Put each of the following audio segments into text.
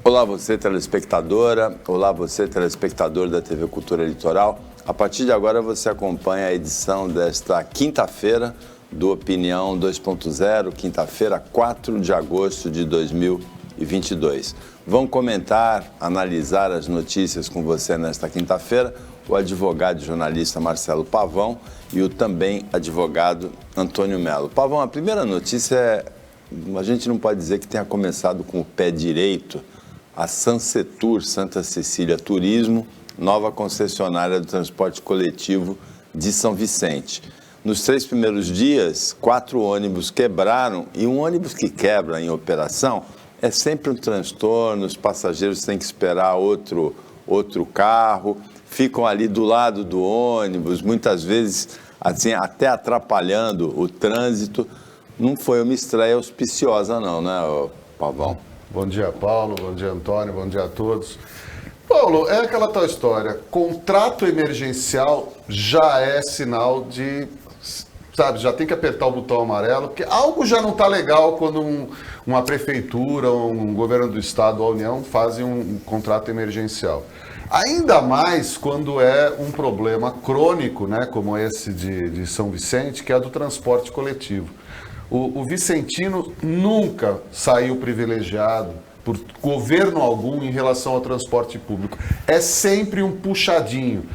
Olá você telespectadora, olá você telespectador da TV Cultura Litoral. A partir de agora você acompanha a edição desta quinta-feira do Opinião 2.0, quinta-feira, 4 de agosto de 2022. Vamos comentar, analisar as notícias com você nesta quinta-feira, o advogado e jornalista Marcelo Pavão e o também advogado Antônio Melo. Pavão, a primeira notícia é, a gente não pode dizer que tenha começado com o pé direito, a Sansetur, Santa Cecília Turismo, nova concessionária do transporte coletivo de São Vicente. Nos 3 primeiros dias, 4 ônibus quebraram, e um ônibus que quebra em operação é sempre um transtorno, os passageiros têm que esperar outro carro, ficam ali do lado do ônibus, muitas vezes assim, até atrapalhando o trânsito. Não foi uma estreia auspiciosa não, né, Pavão? Bom dia, Paulo, bom dia, Antônio, bom dia a todos. Paulo, é aquela tal história, contrato emergencial já é sinal de, sabe, já tem que apertar o botão amarelo, porque algo já não está legal quando uma prefeitura, um governo do estado ou a União fazem um contrato emergencial. Ainda mais quando é um problema crônico, né, como esse de São Vicente, que é do transporte coletivo. O vicentino nunca saiu privilegiado por governo algum em relação ao transporte público. É sempre um puxadinho.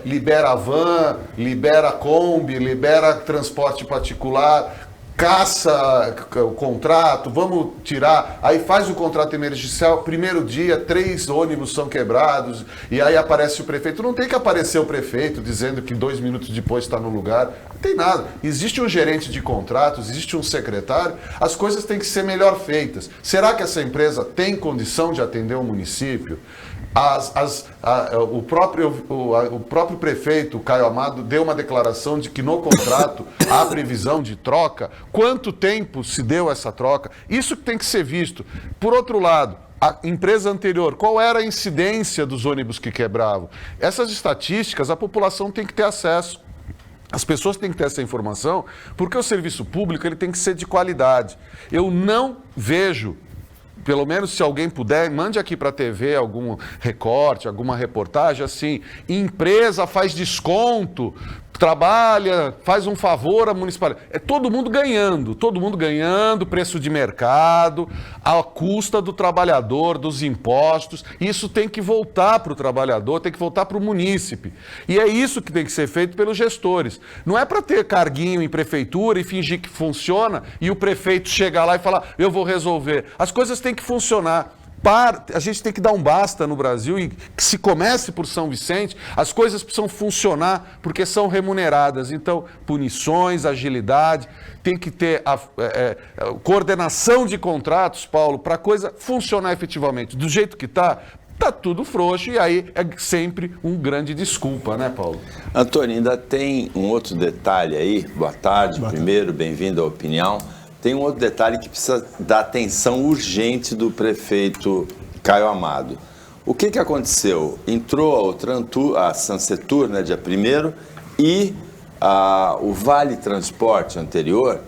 Libera a van, libera a Kombi, libera transporte particular, caça o contrato, vamos tirar, aí faz o contrato emergencial, primeiro dia, 3 ônibus são quebrados, e aí aparece o prefeito. Não tem que aparecer o prefeito dizendo que 2 minutos depois está no lugar, não tem nada. Existe um gerente de contratos, existe um secretário, as coisas têm que ser melhor feitas. Será que essa empresa tem condição de atender o município? O próprio prefeito, Caio Amado, deu uma declaração de que no contrato há previsão de troca. Quanto tempo se deu essa troca? Isso que tem que ser visto. Por outro lado, a empresa anterior, qual era a incidência dos ônibus que quebravam? Essas estatísticas a população tem que ter acesso. As pessoas têm que ter essa informação, porque o serviço público ele tem que ser de qualidade. Eu não vejo, pelo menos se alguém puder, mande aqui para a TV algum recorte, alguma reportagem, assim, empresa faz desconto, trabalha, faz um favor à municipalidade. É todo mundo ganhando, preço de mercado, à custa do trabalhador, dos impostos. Isso tem que voltar para o trabalhador, tem que voltar para o munícipe. E é isso que tem que ser feito pelos gestores. Não é para ter carguinho em prefeitura e fingir que funciona e o prefeito chegar lá e falar, eu vou resolver. As coisas têm que funcionar. A gente tem que dar um basta no Brasil e que se comece por São Vicente, as coisas precisam funcionar porque são remuneradas. Então, punições, agilidade, tem que ter coordenação de contratos, Paulo, para a coisa funcionar efetivamente. Do jeito que está tudo frouxo e aí é sempre um grande desculpa, né, Paulo? Antônio, ainda tem um outro detalhe aí. Boa tarde, primeiro, bem-vindo à Opinião. Tem um outro detalhe que precisa da atenção urgente do prefeito Caio Amado. O que aconteceu? Entrou a Sansetur, né, dia 1º, e o Vale Transporte anterior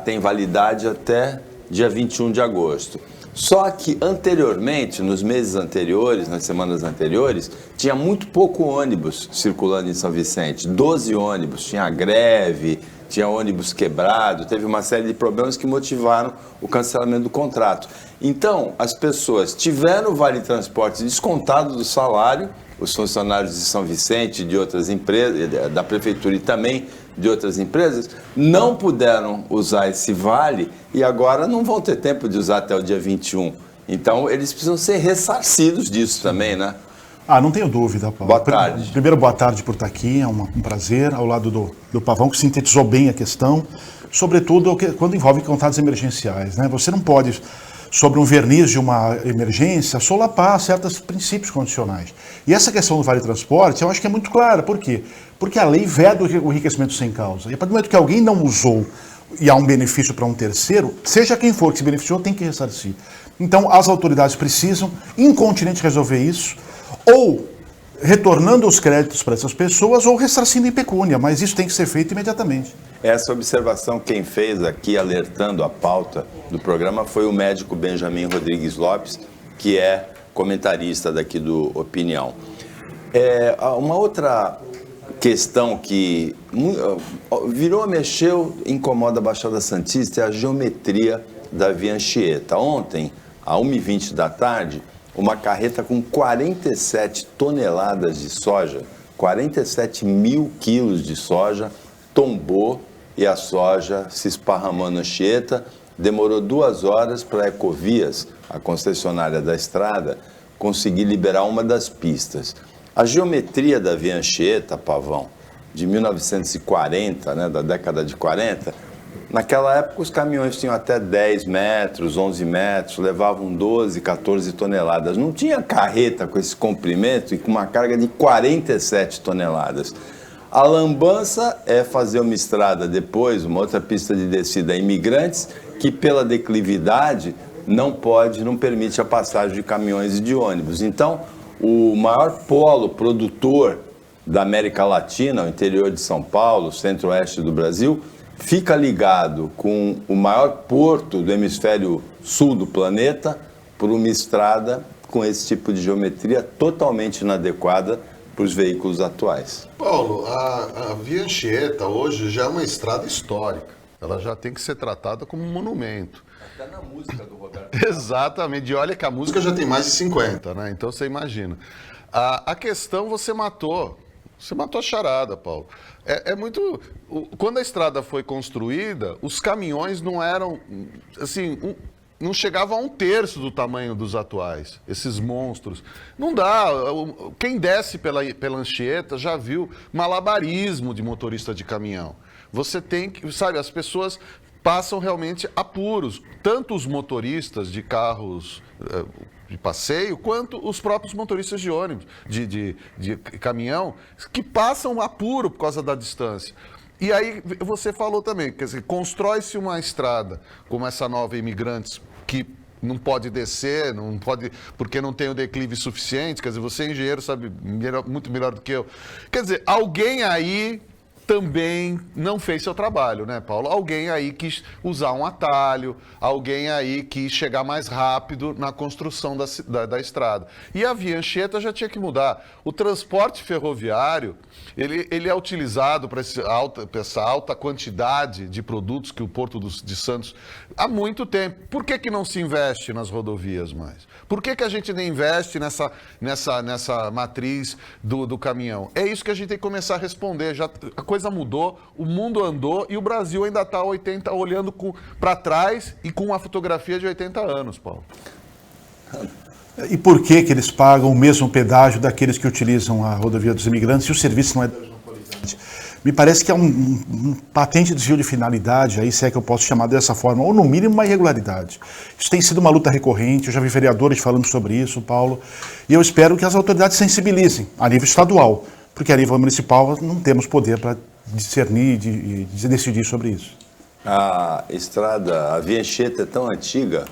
tem validade até dia 21 de agosto. Só que anteriormente, nos meses anteriores, nas semanas anteriores, tinha muito pouco ônibus circulando em São Vicente. 12 ônibus, tinha greve, tinha ônibus quebrado, teve uma série de problemas que motivaram o cancelamento do contrato. Então, as pessoas tiveram o Vale Transporte descontado do salário, os funcionários de São Vicente, de outras empresas, da prefeitura e também de outras empresas, não puderam usar esse vale e agora não vão ter tempo de usar até o dia 21. Então, eles precisam ser ressarcidos disso também, né? Não tenho dúvida, Paulo. Boa tarde. Primeiro, boa tarde por estar aqui, é um prazer, ao lado do Pavão, que sintetizou bem a questão, sobretudo quando envolve contratos emergenciais, né? Você não pode, sobre um verniz de uma emergência, solapar certos princípios condicionais. E essa questão do Vale Transporte, eu acho que é muito clara. Por quê? Porque a lei veda o enriquecimento sem causa. E a partir do momento que alguém não usou e há um benefício para um terceiro, seja quem for que se beneficiou, tem que ressarcir. Então, as autoridades precisam incontinenti resolver isso, ou retornando os créditos para essas pessoas ou ressarcindo em pecúnia, mas isso tem que ser feito imediatamente. Essa observação quem fez aqui, alertando a pauta do programa, foi o médico Benjamin Rodrigues Lopes, que é comentarista daqui do Opinião. Uma outra questão que virou, mexeu, incomoda a Baixada Santista é a geometria da Via Anchieta. Ontem, às 1h20 da tarde, uma carreta com 47 toneladas de soja, 47 mil quilos de soja, tombou e a soja se esparramou na Anchieta. Demorou 2 horas para a Ecovias, a concessionária da estrada, conseguir liberar uma das pistas. A geometria da Via Anchieta, Pavão, de 1940, né, da década de 40, naquela época os caminhões tinham até 10 metros, 11 metros, levavam 12, 14 toneladas. Não tinha carreta com esse comprimento e com uma carga de 47 toneladas. A lambança é fazer uma estrada depois, uma outra pista de descida a Imigrantes, que pela declividade não permite a passagem de caminhões e de ônibus. Então, o maior polo produtor da América Latina, o interior de São Paulo, centro-oeste do Brasil, fica ligado com o maior porto do hemisfério sul do planeta por uma estrada com esse tipo de geometria totalmente inadequada para os veículos atuais. Paulo, a Via Anchieta hoje já é uma estrada histórica. Ela já tem que ser tratada como um monumento. Até na música do Roberto. Exatamente. E olha que a música já tem mais de 50, né? Então você imagina. A questão você matou a charada, Paulo. É muito... Quando a estrada foi construída, os caminhões não eram, assim, não chegavam a 1/3 do tamanho dos atuais, esses monstros. Não dá. Quem desce pela Anchieta já viu malabarismo de motorista de caminhão. Você tem que, sabe, as pessoas passam realmente apuros, tanto os motoristas de carros de passeio, quanto os próprios motoristas de ônibus, de caminhão, que passam apuro por causa da distância. E aí você falou também, quer dizer, constrói-se uma estrada como essa nova Imigrantes, que não pode descer, não pode, porque não tem o declive suficiente, quer dizer, você é engenheiro, sabe muito melhor do que eu. Quer dizer, alguém aí também não fez seu trabalho, né, Paulo? Alguém aí quis usar um atalho, alguém aí quis chegar mais rápido na construção da estrada. E a Via Anchieta já tinha que mudar. O transporte ferroviário, ele é utilizado para essa alta quantidade de produtos que o Porto de Santos há muito tempo. Por que não se investe nas rodovias mais? Por que a gente não investe nessa matriz do caminhão? É isso que a gente tem que começar a responder. A coisa mudou, o mundo andou e o Brasil ainda está olhando para trás e com uma fotografia de 80 anos, Paulo. E por que eles pagam o mesmo pedágio daqueles que utilizam a rodovia dos Imigrantes se o serviço não é da mesma qualidade? Me parece que é um patente desvio de finalidade, aí se é que eu posso chamar dessa forma, ou no mínimo uma irregularidade. Isso tem sido uma luta recorrente, eu já vi vereadores falando sobre isso, Paulo, e eu espero que as autoridades sensibilizem a nível estadual, porque a nível municipal não temos poder para discernir e decidir sobre isso. A Via Anchieta é tão antiga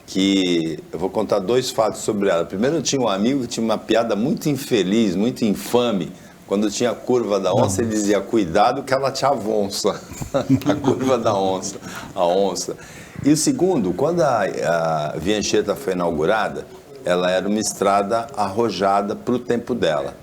que eu vou contar 2 fatos sobre ela. Primeiro, eu tinha um amigo que tinha uma piada muito infeliz, muito infame. Quando tinha a curva da onça, ele dizia, cuidado que ela te avonça. A curva da onça, a onça. E o segundo, quando a Via Anchieta foi inaugurada, ela era uma estrada arrojada para o tempo dela.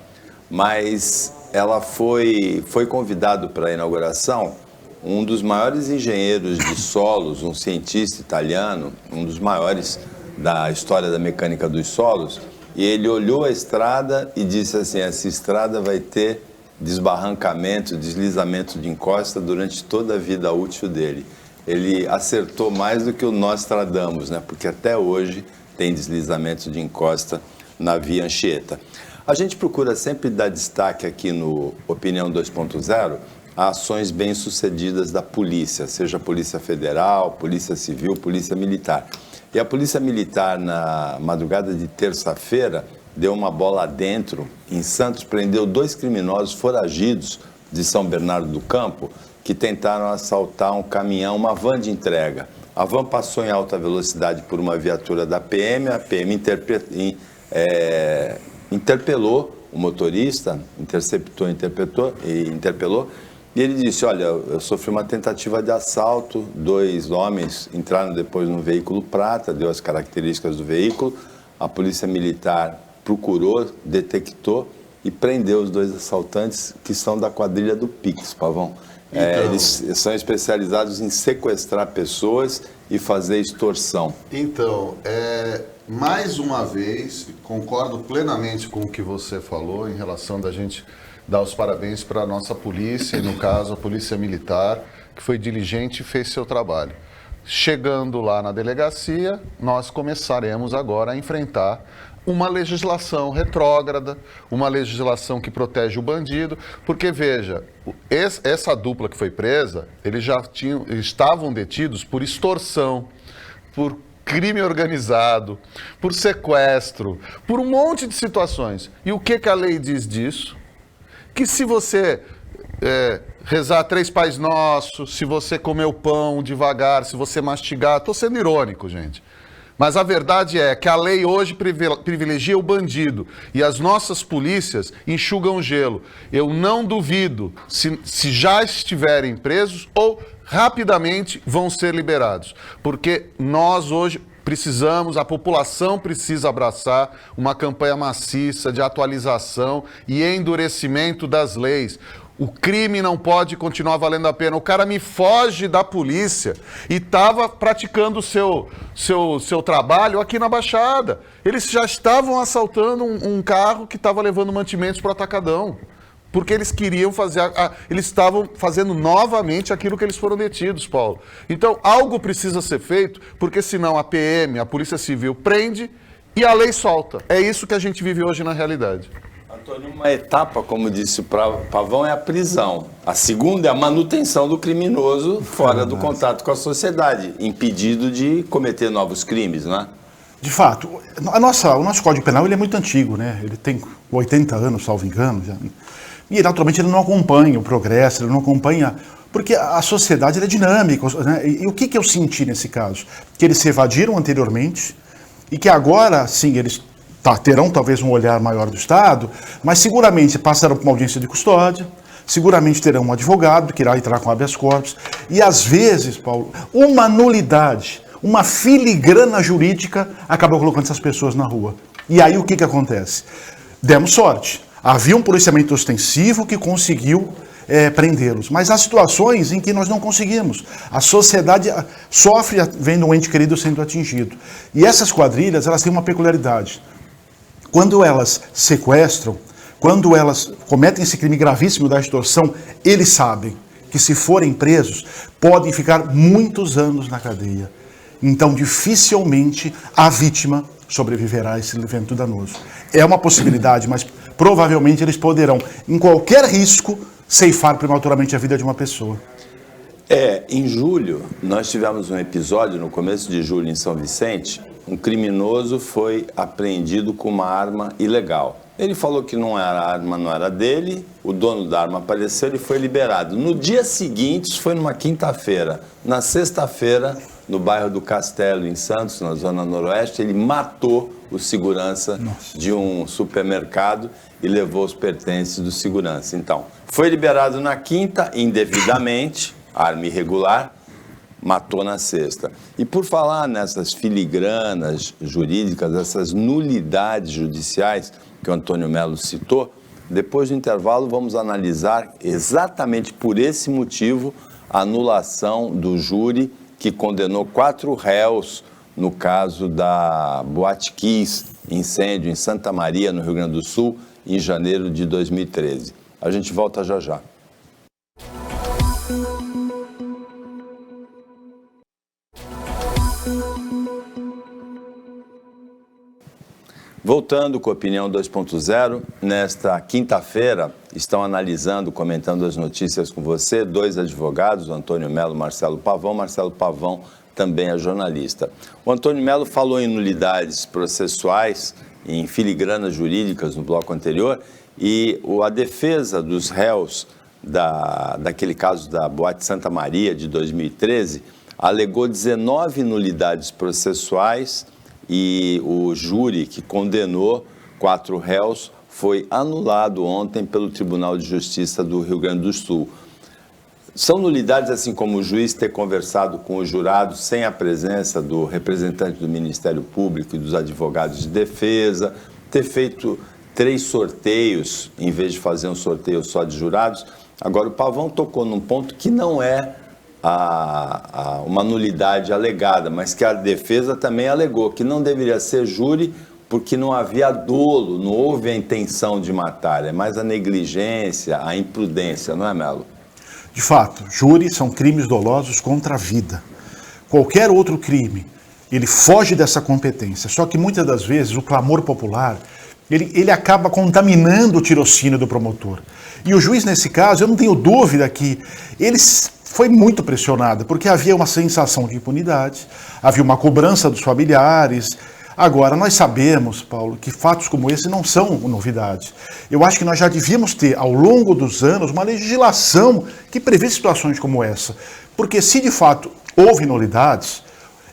Mas ela foi convidado para a inauguração um dos maiores engenheiros de solos, um cientista italiano, um dos maiores da história da mecânica dos solos, e ele olhou a estrada e disse assim, essa estrada vai ter desbarrancamento, deslizamento de encosta durante toda a vida útil dele. Ele acertou mais do que o Nostradamus, né? Porque até hoje tem deslizamento de encosta na Via Anchieta. A gente procura sempre dar destaque aqui no Opinião 2.0 a ações bem-sucedidas da polícia, seja a Polícia Federal, Polícia Civil, Polícia Militar. E a Polícia Militar, na madrugada de terça-feira, deu uma bola dentro em Santos, prendeu 2 criminosos foragidos de São Bernardo do Campo, que tentaram assaltar um caminhão, uma van de entrega. A van passou em alta velocidade por uma viatura da PM, a PM interpelou o motorista, interpelou, e ele disse, olha, eu sofri uma tentativa de assalto, 2 homens entraram depois no veículo prata, deu as características do veículo, a polícia militar procurou, detectou e prendeu os 2 assaltantes que são da quadrilha do Pix, Pavão. Então, eles são especializados em sequestrar pessoas e fazer extorsão. Então, mais uma vez, concordo plenamente com o que você falou em relação da gente dar os parabéns para a nossa polícia, e no caso a Polícia Militar, que foi diligente e fez seu trabalho. Chegando lá na delegacia, nós começaremos agora a enfrentar uma legislação retrógrada, uma legislação que protege o bandido, porque veja, essa dupla que foi presa, eles já estavam detidos por extorsão, por crime organizado, por sequestro, por um monte de situações. E o que a lei diz disso? Que se você rezar 3 Pais Nossos, se você comer o pão devagar, se você mastigar, estou sendo irônico, gente. Mas a verdade é que a lei hoje privilegia o bandido e as nossas polícias enxugam gelo. Eu não duvido se já estiverem presos ou rapidamente vão ser liberados. Porque nós hoje precisamos, a população precisa abraçar uma campanha maciça de atualização e endurecimento das leis. O crime não pode continuar valendo a pena. O cara me foge da polícia e estava praticando o seu trabalho aqui na Baixada. Eles já estavam assaltando um carro que estava levando mantimentos para o atacadão. Porque eles queriam fazer, eles estavam fazendo novamente aquilo que eles foram detidos, Paulo. Então, algo precisa ser feito, porque senão a PM, a Polícia Civil, prende e a lei solta. É isso que a gente vive hoje na realidade. Antônio, uma etapa, como disse o Pavão, é a prisão. A segunda é a manutenção do criminoso fora do contato com a sociedade, impedido de cometer novos crimes, não é? De fato, o nosso Código Penal ele é muito antigo, né? Ele tem 80 anos, salvo engano. Já. E, naturalmente, ele não acompanha o progresso, ele não acompanha... Porque a sociedade ela é dinâmica, né? E o que eu senti nesse caso? Que eles se evadiram anteriormente e que agora, sim, eles terão talvez um olhar maior do Estado, mas seguramente passarão por uma audiência de custódia, seguramente terão um advogado que irá entrar com habeas corpus, e às vezes, Paulo, uma nulidade, uma filigrana jurídica acabou colocando essas pessoas na rua. E aí o que acontece? Demos sorte. Havia um policiamento ostensivo que conseguiu prendê-los, mas há situações em que nós não conseguimos. A sociedade sofre vendo um ente querido sendo atingido. E essas quadrilhas, elas têm uma peculiaridade. Quando elas sequestram, quando elas cometem esse crime gravíssimo da extorsão, eles sabem que se forem presos, podem ficar muitos anos na cadeia. Então, dificilmente a vítima sobreviverá a esse evento danoso. É uma possibilidade, mas provavelmente eles poderão, em qualquer risco, ceifar prematuramente a vida de uma pessoa. Em julho, nós tivemos um episódio, no começo de julho, em São Vicente, um criminoso foi apreendido com uma arma ilegal. Ele falou que a arma não era dele, o dono da arma apareceu e foi liberado. No dia seguinte, isso foi numa quinta-feira. Na sexta-feira, no bairro do Castelo, em Santos, na zona noroeste, ele matou o segurança de um supermercado e levou os pertences do segurança. Então, foi liberado na quinta, indevidamente, arma irregular, matou na sexta. E por falar nessas filigranas jurídicas, essas nulidades judiciais que o Antônio Melo citou, depois do intervalo vamos analisar exatamente por esse motivo a anulação do júri que condenou 4 réus no caso da Boate Kiss, incêndio em Santa Maria, no Rio Grande do Sul, em janeiro de 2013. A gente volta já já. Voltando com a Opinião 2.0, nesta quinta-feira estão analisando, comentando as notícias com você, 2 advogados, o Antônio Melo e Marcelo Pavão. Marcelo Pavão também é jornalista. O Antônio Melo falou em nulidades processuais, em filigranas jurídicas no bloco anterior, e a defesa dos réus daquele caso da Boate Santa Maria de 2013 alegou 19 nulidades processuais e o júri que condenou 4 réus foi anulado ontem pelo Tribunal de Justiça do Rio Grande do Sul. São nulidades, assim como o juiz ter conversado com os jurados sem a presença do representante do Ministério Público e dos advogados de defesa, ter feito 3 sorteios, em vez de fazer um sorteio só de jurados. Agora, o Pavão tocou num ponto que não é uma nulidade alegada, mas que a defesa também alegou, que não deveria ser júri porque não havia dolo, não houve a intenção de matar, é mais a negligência, a imprudência, não é, Melo? De fato, júri são crimes dolosos contra a vida. Qualquer outro crime, ele foge dessa competência, só que muitas das vezes o clamor popular, ele acaba contaminando o tirocínio do promotor. E o juiz, nesse caso, eu não tenho dúvida que ele foi muito pressionado, porque havia uma sensação de impunidade, havia uma cobrança dos familiares. Agora, nós sabemos, Paulo, que fatos como esse não são novidade. Eu acho que nós já devíamos ter, ao longo dos anos, uma legislação que prevê situações como essa. Porque se de fato houve nulidades,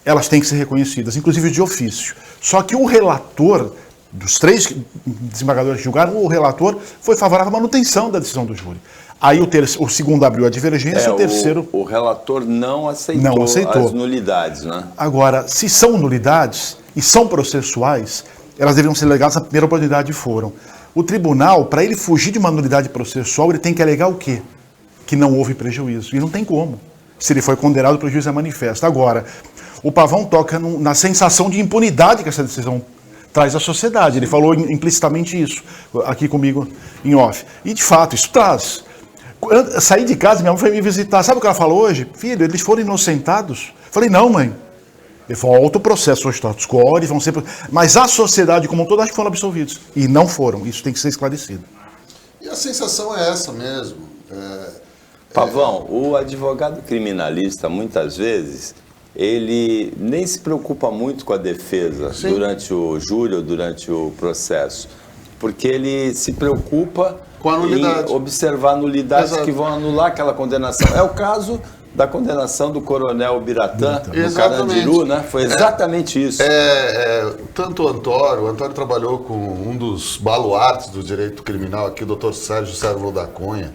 elas têm que ser reconhecidas, inclusive de ofício. Só que o relator, dos 3 desembargadores que julgaram, o relator foi favorável à manutenção da decisão do júri. Aí o segundo abriu a divergência, o terceiro... O relator não aceitou as nulidades, né? Agora, se são nulidades e são processuais, elas deveriam ser alegadas na primeira oportunidade e foram. O tribunal, para ele fugir de uma nulidade processual, ele tem que alegar o quê? Que não houve prejuízo. E não tem como. Se ele foi condenado, o prejuízo é manifesto. Agora, o Pavão toca na sensação de impunidade que essa decisão traz à sociedade. Ele falou implicitamente isso aqui comigo em off. E, de fato, isso traz. Saí de casa, minha mãe foi me visitar. Sabe o que ela falou hoje? Filho, eles foram inocentados. Falei, não, mãe. Ele volta o processo ao status quo, eles vão ser... Mas a sociedade como um todo, acho que foram absolvidos. E não foram. Isso tem que ser esclarecido. E a sensação é essa mesmo. Pavão, o advogado criminalista, muitas vezes, ele nem se preocupa muito com a defesa durante o júri ou durante o processo. Porque ele se preocupa com a nulidade. Em observar nulidades que vão anular aquela condenação. É o caso da condenação do coronel Biratã no Carandiru, né? Foi exatamente isso. Tanto o Antônio trabalhou com um dos baluartes do direito criminal aqui, o doutor Sérgio Sérvulo da Cunha.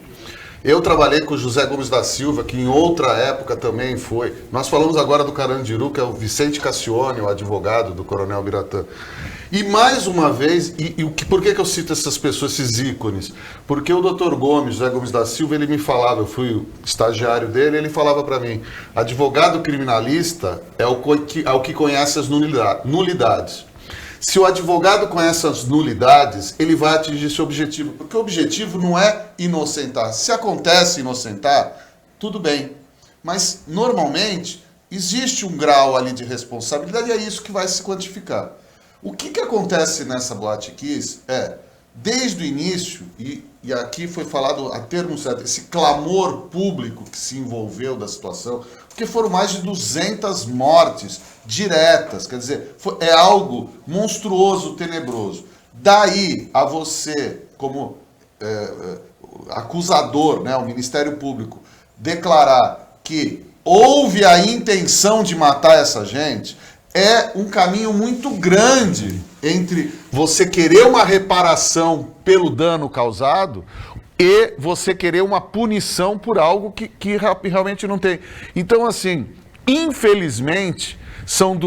Eu trabalhei com o José Gomes da Silva, que em outra época também foi. Nós falamos agora do Carandiru, que é o Vicente Cassione, o advogado do coronel Biratã. E mais uma vez, por que eu cito essas pessoas, esses ícones? Porque o doutor Gomes, José Gomes da Silva, ele me falava, eu fui estagiário dele, ele falava para mim, advogado criminalista é o que conhece as nulidades. Se o advogado conhece as nulidades, ele vai atingir seu objetivo, porque o objetivo não é inocentar. Se acontece inocentar, tudo bem, mas normalmente existe um grau ali de responsabilidade e é isso que vai se quantificar. O que acontece nessa Boate Kiss desde o início, e aqui foi falado a termo certo, esse clamor público que se envolveu da situação, porque foram mais de 200 mortes diretas, quer dizer, é algo monstruoso, tenebroso. Daí a você, como acusador, né, o Ministério Público, declarar que houve a intenção de matar essa gente, é um caminho muito grande entre você querer uma reparação pelo dano causado e você querer uma punição por algo que realmente não tem. Então, assim, infelizmente, são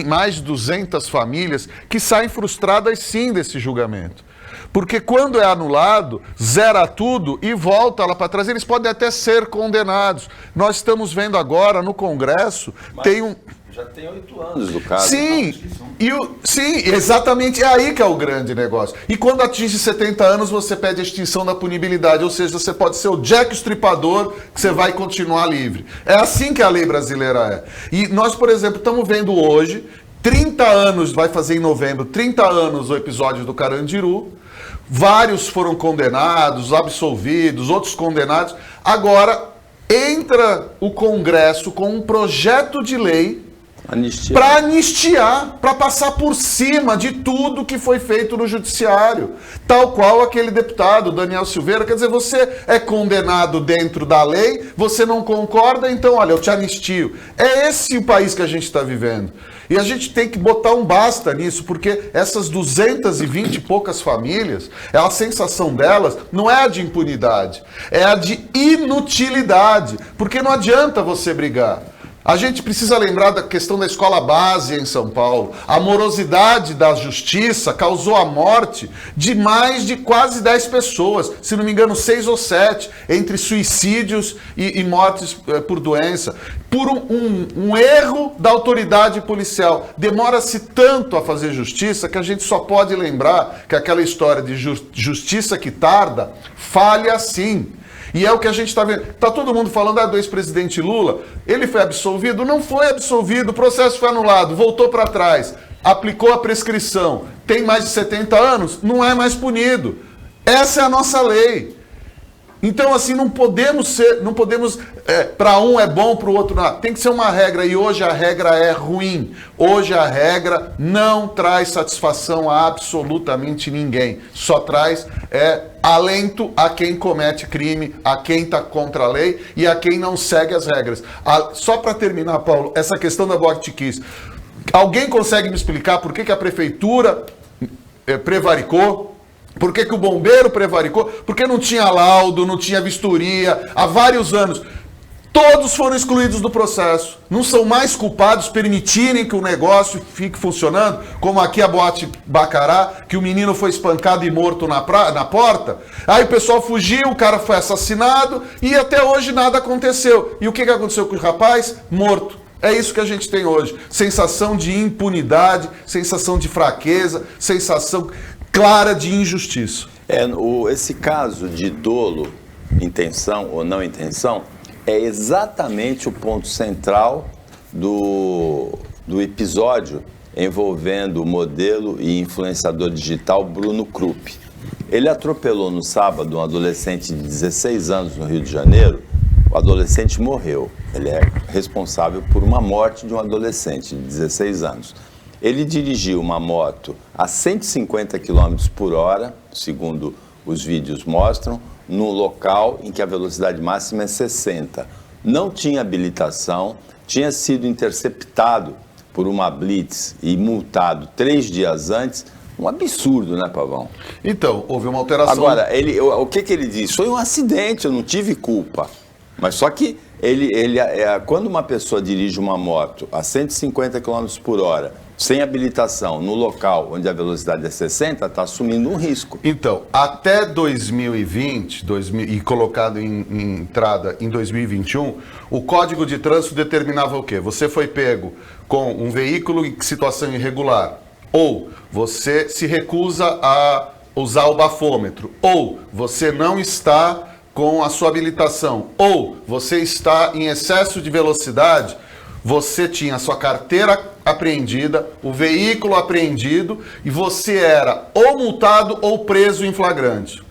mais de 200 famílias que saem frustradas sim desse julgamento. Porque quando é anulado, zera tudo e volta lá para trás. Eles podem até ser condenados. Nós estamos vendo agora no Congresso, Já tem 8 anos do caso. Sim, sim, exatamente, é aí que é o grande negócio. E quando atinge 70 anos, você pede a extinção da punibilidade, ou seja, você pode ser o Jack Estripador, que você vai continuar livre. É assim que a lei brasileira é. E nós, por exemplo, estamos vendo hoje, 30 anos, vai fazer em novembro, 30 anos o episódio do Carandiru, vários foram condenados, absolvidos, outros condenados. Agora, entra o Congresso com um projeto de lei para anistiar, para passar por cima de tudo que foi feito no judiciário. Tal qual aquele deputado, Daniel Silveira, quer dizer, você é condenado dentro da lei, você não concorda, então, olha, eu te anistio. É esse o país que a gente está vivendo. E a gente tem que botar um basta nisso, porque essas 220 e poucas famílias, a sensação delas não é a de impunidade, é a de inutilidade, porque não adianta você brigar. A gente precisa lembrar da questão da escola base em São Paulo. A morosidade da justiça causou a morte de mais de quase 10 pessoas, se não me engano 6 ou 7, entre suicídios e mortes por doença, por um erro da autoridade policial. Demora-se tanto a fazer justiça que a gente só pode lembrar que aquela história de justiça que tarda falha sim. E é o que a gente está vendo. Está todo mundo falando do ex-presidente Lula. Ele foi absolvido? Não foi absolvido. O processo foi anulado. Voltou para trás. Aplicou a prescrição. Tem mais de 70 anos? Não é mais punido. Essa é a nossa lei. Então, assim, não podemos para um é bom, para o outro não. Tem que ser uma regra, e hoje a regra é ruim. Hoje a regra não traz satisfação a absolutamente ninguém. Só traz alento a quem comete crime, a quem está contra a lei e a quem não segue as regras. Só para terminar, Paulo, essa questão da Boate-Kiss. Alguém consegue me explicar por que a prefeitura prevaricou? Por que o bombeiro prevaricou? Porque não tinha laudo, não tinha vistoria, há vários anos. Todos foram excluídos do processo. Não são mais culpados permitirem que o negócio fique funcionando, como aqui a Boate Baccará, que o menino foi espancado e morto na porta. Aí o pessoal fugiu, o cara foi assassinado e até hoje nada aconteceu. E o que aconteceu com o rapaz? Morto. É isso que a gente tem hoje. Sensação de impunidade, sensação de fraqueza, sensação clara de injustiça. Esse caso de dolo, intenção ou não intenção, é exatamente o ponto central do episódio envolvendo o modelo e influenciador digital Bruno Krupp. Ele atropelou no sábado um adolescente de 16 anos no Rio de Janeiro. O adolescente morreu. Ele é responsável por uma morte de um adolescente de 16 anos. Ele dirigiu uma moto a 150 km por hora, segundo os vídeos mostram, no local em que a velocidade máxima é 60. Não tinha habilitação, tinha sido interceptado por uma blitz e multado 3 dias antes. Um absurdo, né, Pavão? Então, houve uma alteração. Agora, o que ele disse? Foi um acidente, eu não tive culpa. Mas só que quando uma pessoa dirige uma moto a 150 km por hora, sem habilitação, no local onde a velocidade é 60, está assumindo um risco. Então, até 2020, e colocado em entrada em 2021, o Código de Trânsito determinava o quê? Você foi pego com um veículo em situação irregular, ou você se recusa a usar o bafômetro, ou você não está com a sua habilitação, ou você está em excesso de velocidade, você tinha a sua carteira apreendida, o veículo apreendido e você era ou multado ou preso em flagrante.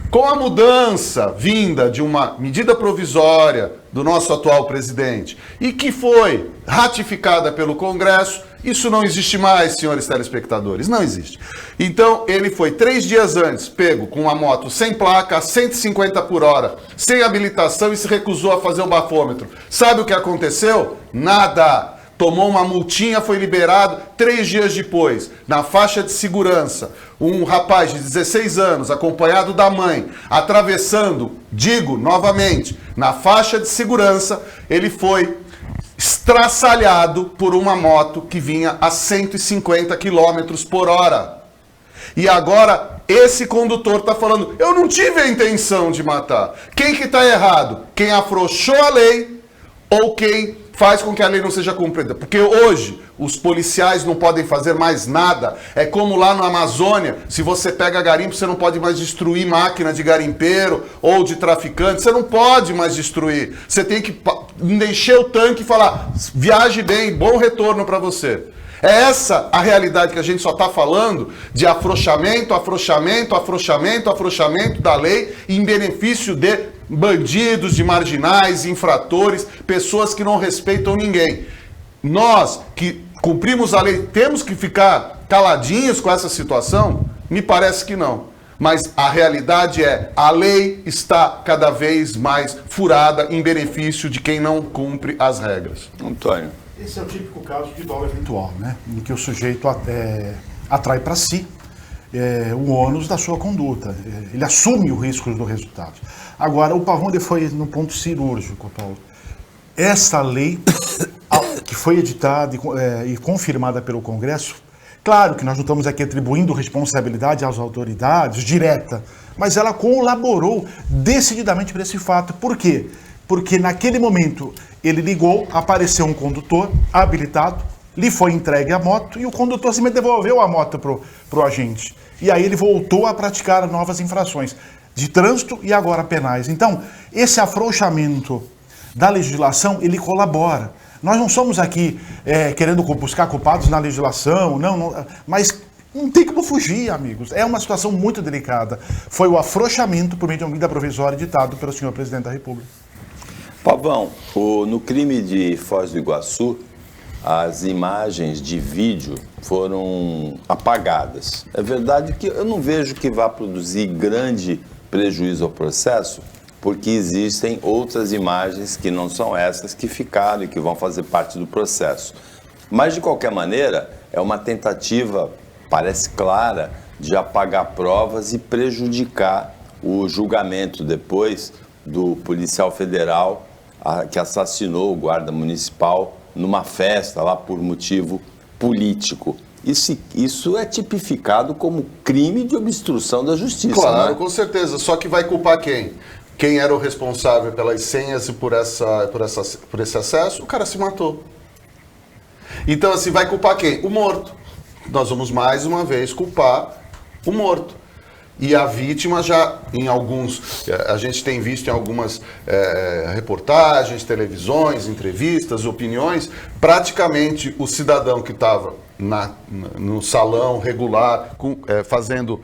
Com a mudança vinda de uma medida provisória do nosso atual presidente e que foi ratificada pelo Congresso, isso não existe mais, senhores telespectadores, não existe. Então, ele foi 3 dias antes pego com uma moto sem placa, a 150 por hora, sem habilitação e se recusou a fazer o bafômetro. Sabe o que aconteceu? Nada. Tomou uma multinha, foi liberado. 3 dias depois, na faixa de segurança, um rapaz de 16 anos, acompanhado da mãe, atravessando, digo novamente, na faixa de segurança, ele foi estraçalhado por uma moto que vinha a 150 km por hora. E agora, esse condutor está falando, eu não tive a intenção de matar. Quem que está errado? Quem afrouxou a lei ou quem faz com que a lei não seja cumprida? Porque hoje os policiais não podem fazer mais nada. É como lá na Amazônia, se você pega garimpo, você não pode mais destruir máquina de garimpeiro ou de traficante, você não pode mais destruir. Você tem que encher o tanque e falar, viaje bem, bom retorno para você. É essa a realidade que a gente só está falando de afrouxamento da lei em benefício de bandidos, de marginais, infratores, pessoas que não respeitam ninguém. Nós que cumprimos a lei, temos que ficar caladinhos com essa situação? Me parece que não. Mas a realidade é, a lei está cada vez mais furada em benefício de quem não cumpre as regras. Antônio. Esse é o típico caso de dolo eventual, né? Em que o sujeito atrai para si o ônus da sua conduta. Ele assume o risco do resultado. Agora, o Pavão ele foi no ponto cirúrgico, Paulo. Essa lei, que foi editada e confirmada pelo Congresso, claro que nós não estamos aqui atribuindo responsabilidade às autoridades, direta, mas ela colaborou decididamente para esse fato. Por quê? Porque naquele momento ele ligou, apareceu um condutor habilitado, lhe foi entregue a moto e o condutor simplesmente devolveu a moto pro agente. E aí ele voltou a praticar novas infrações de trânsito e agora penais. Então, esse afrouxamento da legislação, ele colabora. Nós não somos aqui querendo buscar culpados na legislação, mas não tem como fugir, amigos. É uma situação muito delicada. Foi o afrouxamento por meio de uma medida provisória ditado pelo senhor presidente da República. Pavão, no crime de Foz do Iguaçu, as imagens de vídeo foram apagadas. É verdade que eu não vejo que vá produzir grande prejuízo ao processo, porque existem outras imagens que não são essas que ficaram e que vão fazer parte do processo. Mas, de qualquer maneira, é uma tentativa, parece clara, de apagar provas e prejudicar o julgamento depois do policial federal que assassinou o guarda municipal numa festa lá por motivo político. Isso é tipificado como crime de obstrução da justiça. Claro, né? Com certeza. Só que vai culpar quem? Quem era o responsável pelas senhas e por esse acesso? O cara se matou. Então, assim, vai culpar quem? O morto. Nós vamos mais uma vez culpar o morto. E a vítima já, a gente tem visto em algumas reportagens, televisões, entrevistas, opiniões, praticamente o cidadão que estava no salão regular, fazendo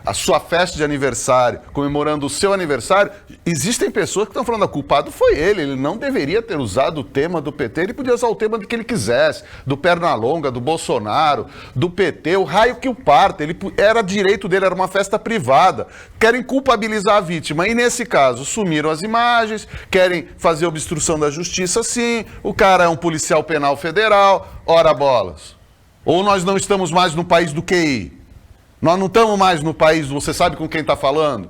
a sua festa de aniversário, comemorando o seu aniversário, existem pessoas que estão falando, o culpado foi ele não deveria ter usado o tema do PT, ele podia usar o tema que ele quisesse, do Pernalonga, do Bolsonaro, do PT, o raio que o parta, era direito dele, era uma festa privada, querem culpabilizar a vítima, e nesse caso sumiram as imagens, querem fazer obstrução da justiça sim, o cara é um policial penal federal, ora bolas. Ou nós não estamos mais no país do QI. Nós não estamos mais no país, você sabe com quem está falando?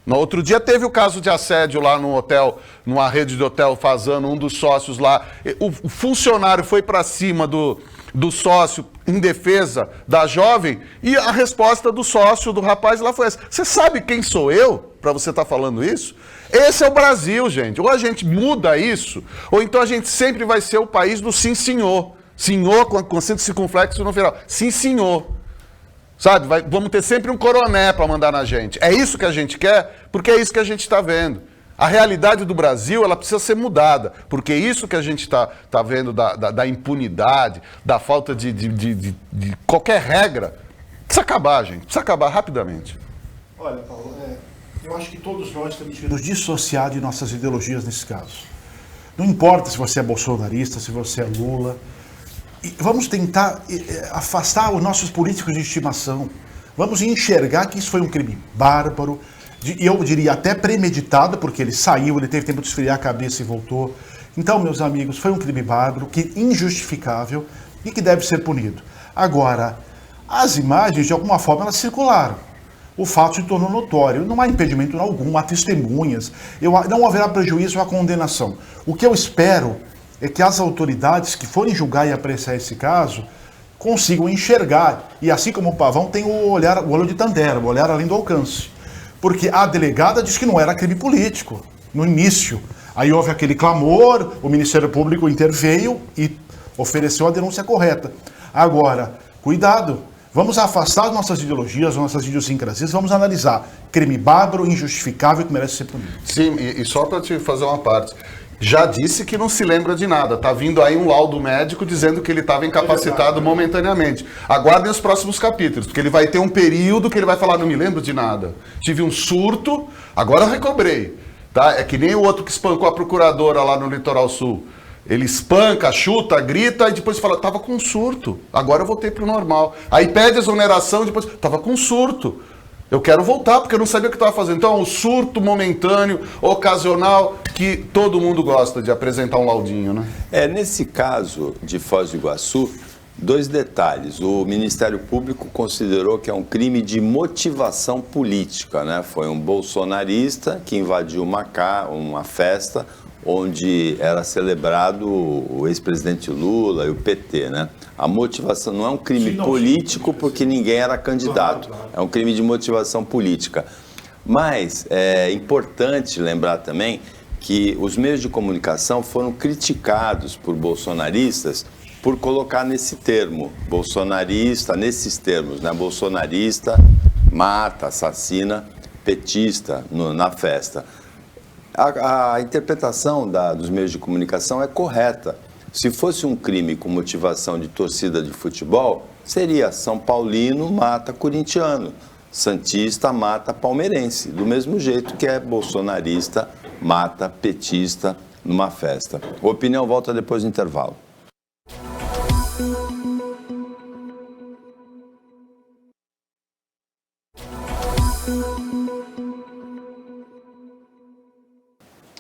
No outro dia teve o caso de assédio lá no hotel, numa rede de hotel Fazano, um dos sócios lá. O funcionário foi para cima do sócio em defesa da jovem e a resposta do sócio, do rapaz lá foi essa. Você sabe quem sou eu para você estar falando isso? Esse é o Brasil, gente. Ou a gente muda isso, ou então a gente sempre vai ser o país do sim, senhor. Senhor com acento circunflexo no final. Sim, senhor. Sabe, vamos ter sempre um coroné para mandar na gente. É isso que a gente quer, porque é isso que a gente está vendo. A realidade do Brasil, ela precisa ser mudada, porque isso que a gente está vendo da impunidade, da falta de qualquer regra, precisa acabar, gente. Precisa acabar rapidamente. Olha, Paulo, eu acho que todos nós temos que nos dissociar de nossas ideologias nesse caso. Não importa se você é bolsonarista, se você é Lula. Vamos tentar afastar os nossos políticos de estimação. Vamos enxergar que isso foi um crime bárbaro, e eu diria até premeditado, porque ele saiu, ele teve tempo de esfriar a cabeça e voltou. Então, meus amigos, foi um crime bárbaro, injustificável e que deve ser punido. Agora, as imagens, de alguma forma, elas circularam. O fato se tornou notório. Não há impedimento algum, há testemunhas. Não haverá prejuízo à condenação. O que eu espero é que as autoridades que forem julgar e apreciar esse caso consigam enxergar. E assim como o Pavão tem o olho de Tandera, o olhar além do alcance. Porque a delegada disse que não era crime político, no início. Aí houve aquele clamor, o Ministério Público interveio e ofereceu a denúncia correta. Agora, cuidado, vamos afastar nossas ideologias, nossas idiosincrasias, vamos analisar crime bárbaro, injustificável, que merece ser punido. Sim, e só para te fazer uma parte, já disse que não se lembra de nada, está vindo aí um laudo médico dizendo que ele estava incapacitado momentaneamente. Aguardem os próximos capítulos, porque ele vai ter um período que ele vai falar, não me lembro de nada, tive um surto, agora eu recobrei. Tá? É que nem o outro que espancou a procuradora lá no Litoral Sul. Ele espanca, chuta, grita e depois fala, tava com surto, agora eu voltei pro normal. Aí pede exoneração e depois, tava com surto. Eu quero voltar, porque eu não sabia o que estava fazendo. Então, o surto momentâneo, ocasional, que todo mundo gosta de apresentar um laudinho, né? Nesse caso de Foz do Iguaçu, 2 detalhes. O Ministério Público considerou que é um crime de motivação política, né? Foi um bolsonarista que invadiu uma festa onde era celebrado o ex-presidente Lula e o PT, né? A motivação não é um crime político porque ninguém era candidato, é um crime de motivação política. Mas é importante lembrar também que os meios de comunicação foram criticados por bolsonaristas por colocar nesse termo, bolsonarista, nesses termos, né? Bolsonarista mata, assassina, petista na festa. A interpretação dos meios de comunicação é correta. Se fosse um crime com motivação de torcida de futebol, seria São Paulino mata corintiano, santista mata palmeirense, do mesmo jeito que é bolsonarista mata petista numa festa. A opinião volta depois do intervalo.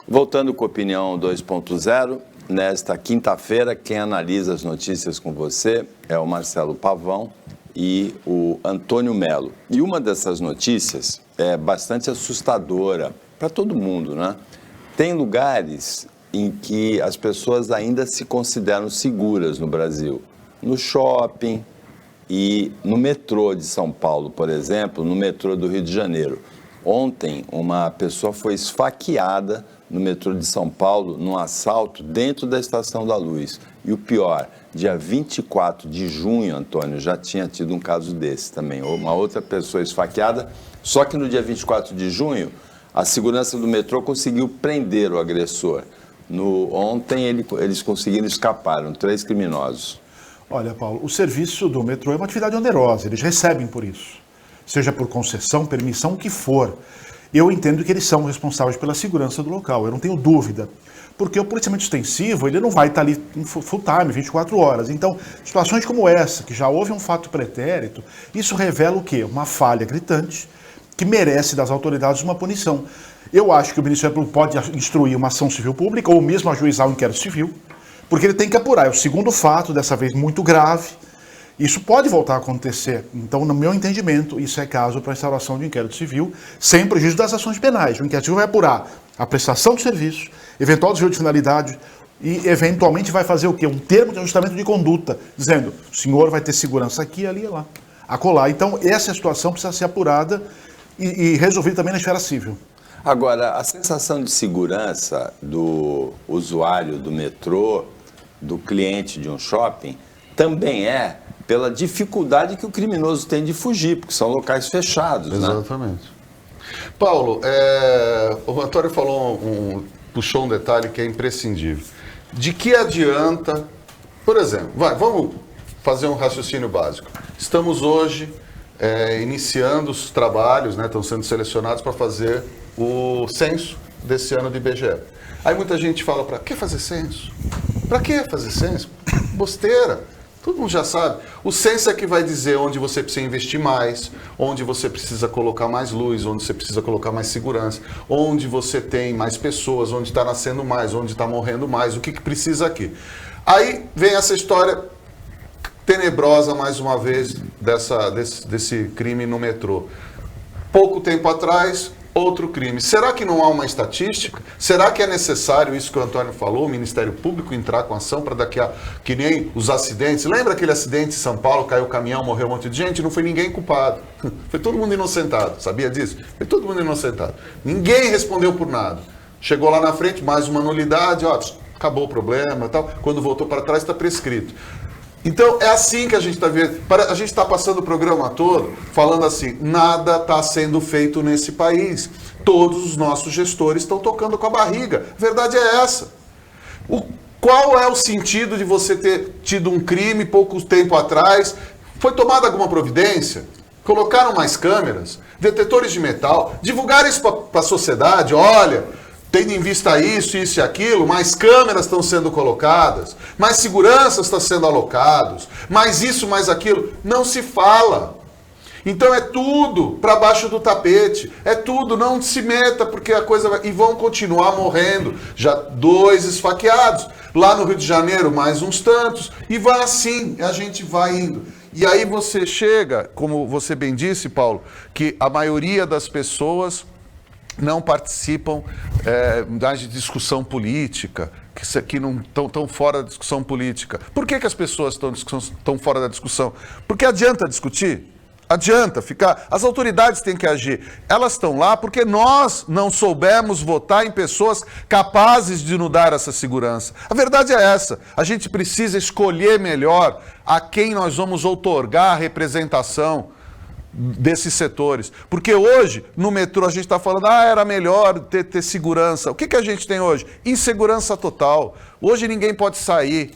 Voltando com a Opinião 2.0, nesta quinta-feira, quem analisa as notícias com você é o Marcelo Pavão e o Antônio Melo. E uma dessas notícias é bastante assustadora para todo mundo, né? Tem lugares em que as pessoas ainda se consideram seguras no Brasil. No shopping e no metrô de São Paulo, por exemplo, no metrô do Rio de Janeiro. Ontem, uma pessoa foi esfaqueada no metrô de São Paulo, num assalto dentro da Estação da Luz. E o pior, dia 24 de junho, Antônio, já tinha tido um caso desse também. Uma outra pessoa esfaqueada, só que no dia 24 de junho, a segurança do metrô conseguiu prender o agressor. Ontem eles conseguiram escapar, eram 3 criminosos. Olha, Paulo, o serviço do metrô é uma atividade onerosa, eles recebem por isso. Seja por concessão, permissão, o que for. Eu entendo que eles são responsáveis pela segurança do local, eu não tenho dúvida. Porque o policiamento extensivo, ele não vai estar ali em full time, 24 horas. Então, situações como essa, que já houve um fato pretérito, isso revela o quê? Uma falha gritante que merece das autoridades uma punição. Eu acho que o Ministério Público pode instruir uma ação civil pública ou mesmo ajuizar um inquérito civil, porque ele tem que apurar. É o segundo fato, dessa vez muito grave. Isso pode voltar a acontecer. Então, no meu entendimento, isso é caso para a instauração de um inquérito civil, sem prejuízo das ações penais. O inquérito civil vai apurar a prestação do serviço, eventual desvio de finalidade e, eventualmente, vai fazer o quê? Um termo de ajustamento de conduta, dizendo, o senhor vai ter segurança aqui, ali e lá, acolá. Então, essa situação precisa ser apurada e resolvida também na esfera civil. Agora, a sensação de segurança do usuário do metrô, do cliente de um shopping, também é pela dificuldade que o criminoso tem de fugir, porque são locais fechados, né? Exatamente. Paulo, o Antônio puxou um detalhe que é imprescindível. De que adianta, por exemplo, vamos fazer um raciocínio básico. Estamos hoje iniciando os trabalhos, né, estão sendo selecionados para fazer o censo desse ano do IBGE. Aí muita gente fala, para que fazer censo? Para que fazer censo? Bosteira. Todo mundo já sabe. O censo é que vai dizer onde você precisa investir mais, onde você precisa colocar mais luz, onde você precisa colocar mais segurança, onde você tem mais pessoas, onde está nascendo mais, onde está morrendo mais, o que precisa aqui. Aí vem essa história tenebrosa, mais uma vez, desse crime no metrô. Pouco tempo atrás, outro crime. Será que não há uma estatística? Será que é necessário isso que o Antônio falou, o Ministério Público entrar com ação para daqui a... que nem os acidentes. Lembra aquele acidente em São Paulo, caiu o caminhão, morreu um monte de gente? Não foi ninguém culpado. Foi todo mundo inocentado. Sabia disso? Foi todo mundo inocentado. Ninguém respondeu por nada. Chegou lá na frente, mais uma nulidade, acabou o problema e tal. Quando voltou para trás, está prescrito. Então, é assim que a gente está vendo. A gente está passando o programa todo falando assim, nada está sendo feito nesse país. Todos os nossos gestores estão tocando com a barriga. A verdade é essa. Qual é o sentido de você ter tido um crime pouco tempo atrás? Foi tomada alguma providência? Colocaram mais câmeras? Detetores de metal? Divulgaram isso para a sociedade? Olha... tendo em vista isso e aquilo, mais câmeras estão sendo colocadas, mais segurança está sendo alocados, mais isso, mais aquilo. Não se fala. Então é tudo para baixo do tapete, é tudo, não se meta, porque a coisa vai... E vão continuar morrendo, já 2 esfaqueados, lá no Rio de Janeiro mais uns tantos, e vai assim, a gente vai indo. E aí você chega, como você bem disse, Paulo, que a maioria das pessoas não participam de discussão política, que não estão fora da discussão política. Por que as pessoas estão fora da discussão? Porque adianta discutir? Adianta ficar. As autoridades têm que agir. Elas estão lá porque nós não soubemos votar em pessoas capazes de nos dar essa segurança. A verdade é essa. A gente precisa escolher melhor a quem nós vamos outorgar a representação desses setores. Porque hoje, no metrô, a gente está falando, era melhor ter segurança. O que a gente tem hoje? Insegurança total. Hoje ninguém pode sair.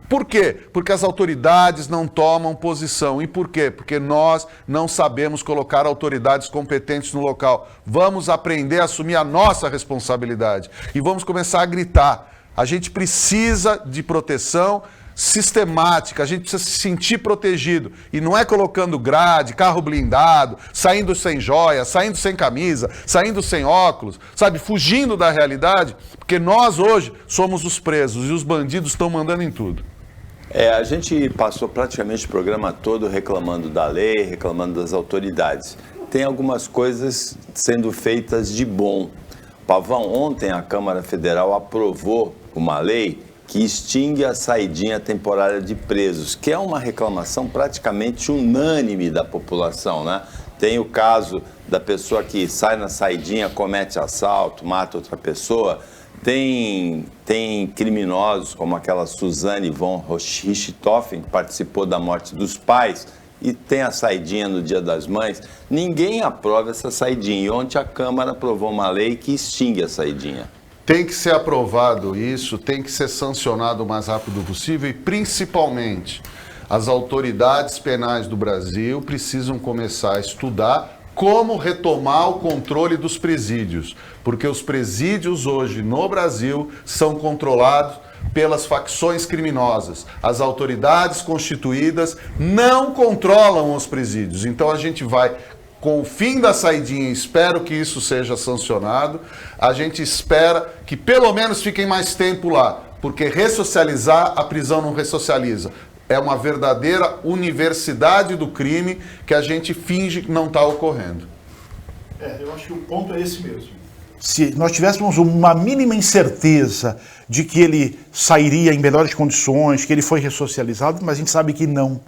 Por quê? Porque as autoridades não tomam posição. E por quê? Porque nós não sabemos colocar autoridades competentes no local. Vamos aprender a assumir a nossa responsabilidade. E vamos começar a gritar. A gente precisa de proteção sistemática, a gente precisa se sentir protegido. E não é colocando grade, carro blindado, saindo sem joia, saindo sem camisa, saindo sem óculos, sabe? Fugindo da realidade, porque nós hoje somos os presos e os bandidos estão mandando em tudo. A gente passou praticamente o programa todo reclamando da lei, reclamando das autoridades. Tem algumas coisas sendo feitas de bom. Pavão, ontem a Câmara Federal aprovou uma lei que extingue a saidinha temporária de presos, que é uma reclamação praticamente unânime da população, né? Tem o caso da pessoa que sai na saidinha, comete assalto, mata outra pessoa. Tem criminosos como aquela Suzane von Richthofen, que participou da morte dos pais, e tem a saidinha no Dia das Mães. Ninguém aprova essa saidinha. E ontem a Câmara aprovou uma lei que extingue a saidinha. Tem que ser aprovado isso, tem que ser sancionado o mais rápido possível e, principalmente, as autoridades penais do Brasil precisam começar a estudar como retomar o controle dos presídios, porque os presídios hoje no Brasil são controlados pelas facções criminosas. As autoridades constituídas não controlam os presídios. Então a gente vai, com o fim da saidinha, espero que isso seja sancionado, a gente espera que pelo menos fiquem mais tempo lá, porque ressocializar, a prisão não ressocializa. É uma verdadeira universidade do crime que a gente finge que não está ocorrendo. Eu acho que o ponto é esse mesmo. Se nós tivéssemos uma mínima incerteza de que ele sairia em melhores condições, que ele foi ressocializado, mas a gente sabe que não.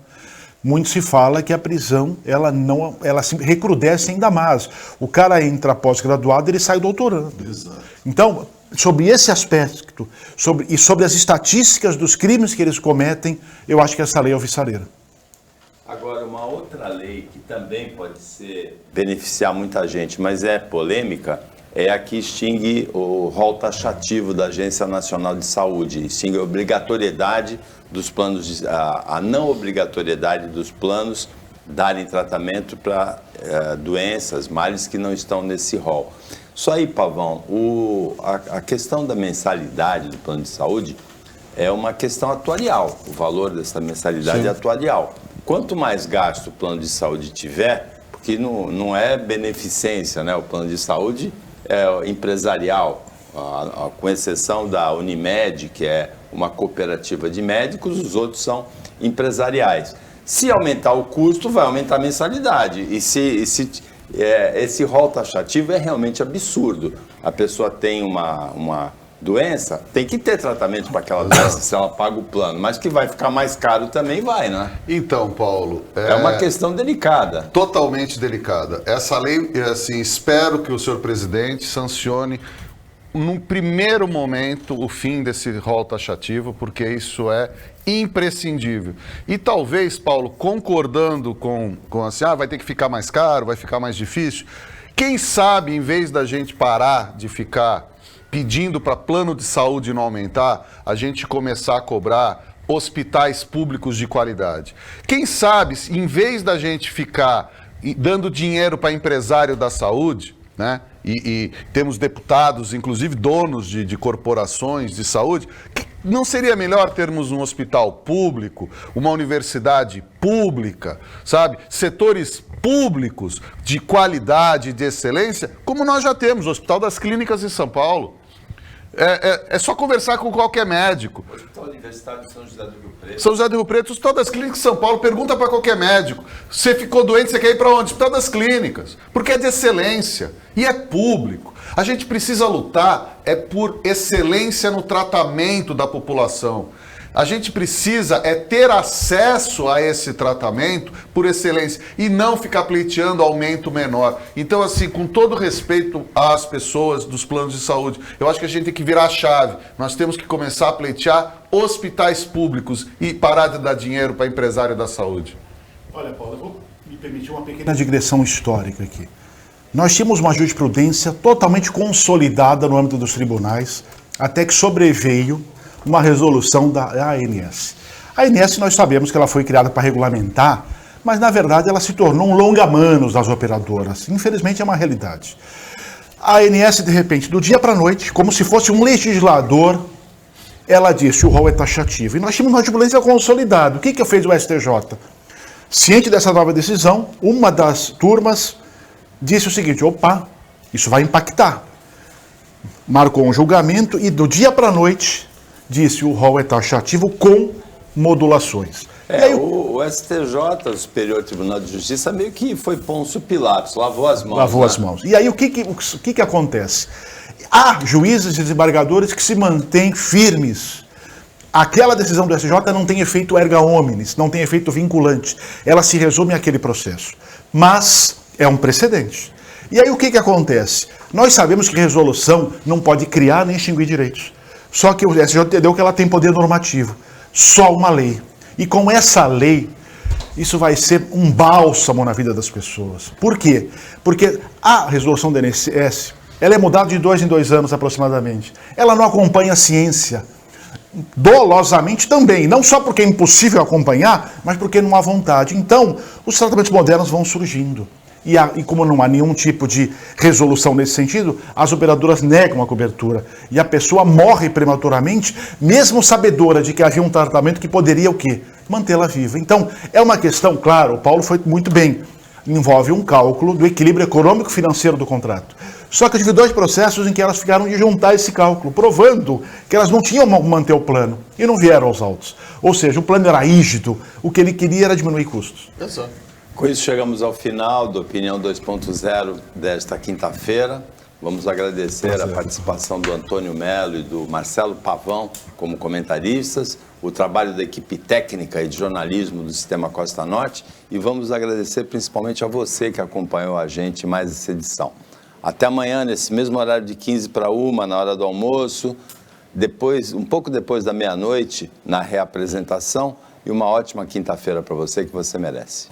Muito se fala que a prisão, ela se recrudesce ainda mais. O cara entra pós-graduado, ele sai doutorando. Exato. Então, sobre esse aspecto, sobre as estatísticas dos crimes que eles cometem, eu acho que essa lei é alvissareira. Agora, uma outra lei que também pode beneficiar muita gente, mas é polêmica, é a que extingue o rol taxativo da Agência Nacional de Saúde, extingue a obrigatoriedade dos planos, a não obrigatoriedade dos planos darem tratamento para doenças, males que não estão nesse rol. Só aí, Pavão, a questão da mensalidade do plano de saúde é uma questão atuarial, o valor dessa mensalidade é atuarial. Quanto mais gasto o plano de saúde tiver, porque não é beneficência, né? O plano de saúde é empresarial, com exceção da Unimed, que é uma cooperativa de médicos, os outros são empresariais. Se aumentar o custo, vai aumentar a mensalidade. E esse rol taxativo é realmente absurdo. A pessoa tem uma doença, tem que ter tratamento para aquela doença se ela paga o plano, mas que vai ficar mais caro também vai, né? Então, Paulo... É uma questão delicada. Totalmente delicada. Essa lei, assim, espero que o senhor presidente sancione num primeiro momento o fim desse rol taxativo, porque isso é imprescindível. E talvez, Paulo, concordando com assim, vai ter que ficar mais caro, vai ficar mais difícil, quem sabe, em vez da gente parar de ficar pedindo para plano de saúde não aumentar, a gente começar a cobrar hospitais públicos de qualidade. Quem sabe, em vez da gente ficar dando dinheiro para empresário da saúde, né? E temos deputados, inclusive donos de corporações de saúde, Não seria melhor termos um hospital público, uma universidade pública, sabe? Setores públicos de qualidade, de excelência, como nós já temos, o Hospital das Clínicas em São Paulo. É só conversar com qualquer médico. Hospital Universitário de São José do Rio Preto. São José do Rio Preto, Hospital das Clínicas de São Paulo, pergunta para qualquer médico. Você ficou doente, você quer ir para onde? Hospital das Clínicas. Porque é de excelência e é público. A gente precisa lutar por excelência no tratamento da população. A gente precisa ter acesso a esse tratamento por excelência e não ficar pleiteando aumento menor. Então, assim, com todo respeito às pessoas dos planos de saúde, eu acho que a gente tem que virar a chave. Nós temos que começar a pleitear hospitais públicos e parar de dar dinheiro para empresário da saúde. Olha, Paulo, eu vou me permitir uma pequena digressão histórica aqui. Nós tínhamos uma jurisprudência totalmente consolidada no âmbito dos tribunais, até que sobreveio uma resolução da ANS. A ANS, nós sabemos que ela foi criada para regulamentar, mas na verdade ela se tornou um longa-manos das operadoras. Infelizmente é uma realidade. A ANS, de repente, do dia para a noite, como se fosse um legislador, ela disse: o rol é taxativo. E nós tínhamos uma jurisprudência consolidada. O que fez o STJ? Ciente dessa nova decisão, uma das turmas disse o seguinte: opa, isso vai impactar. Marcou um julgamento e do dia para a noite disse: o rol é taxativo com modulações. E aí, o STJ, o Superior Tribunal de Justiça, meio que foi Pôncio Pilatos, lavou as mãos. Lavou as mãos. E aí o que acontece? Há juízes e desembargadores que se mantêm firmes. Aquela decisão do STJ não tem efeito erga omnes, não tem efeito vinculante. Ela se resume àquele processo. Mas é um precedente. E aí o que acontece? Nós sabemos que resolução não pode criar nem extinguir direitos. Só que o STJ entendeu que ela tem poder normativo. Só uma lei. E com essa lei, isso vai ser um bálsamo na vida das pessoas. Por quê? Porque a resolução da ANS, ela é mudada de 2 em 2 anos aproximadamente. Ela não acompanha a ciência. Dolosamente também. Não só porque é impossível acompanhar, mas porque não há vontade. Então, os tratamentos modernos vão surgindo. E como não há nenhum tipo de resolução nesse sentido, as operadoras negam a cobertura. E a pessoa morre prematuramente, mesmo sabedora de que havia um tratamento que poderia o quê? Mantê-la viva. Então, é uma questão, claro, o Paulo foi muito bem, envolve um cálculo do equilíbrio econômico-financeiro do contrato. Só que eu tive 2 processos em que elas ficaram de juntar esse cálculo, provando que elas não tinham como manter o plano e não vieram aos autos. Ou seja, o plano era rígido, o que ele queria era diminuir custos. Exato. Com isso, chegamos ao final do Opinião 2.0 desta quinta-feira. Vamos agradecer a participação do Antônio Melo e do Marcelo Pavão como comentaristas, o trabalho da equipe técnica e de jornalismo do Sistema Costa Norte, e vamos agradecer principalmente a você que acompanhou a gente em mais essa edição. Até amanhã, nesse mesmo horário de 15 para 1, na hora do almoço, um pouco depois da meia-noite, na reapresentação, e uma ótima quinta-feira para você que você merece.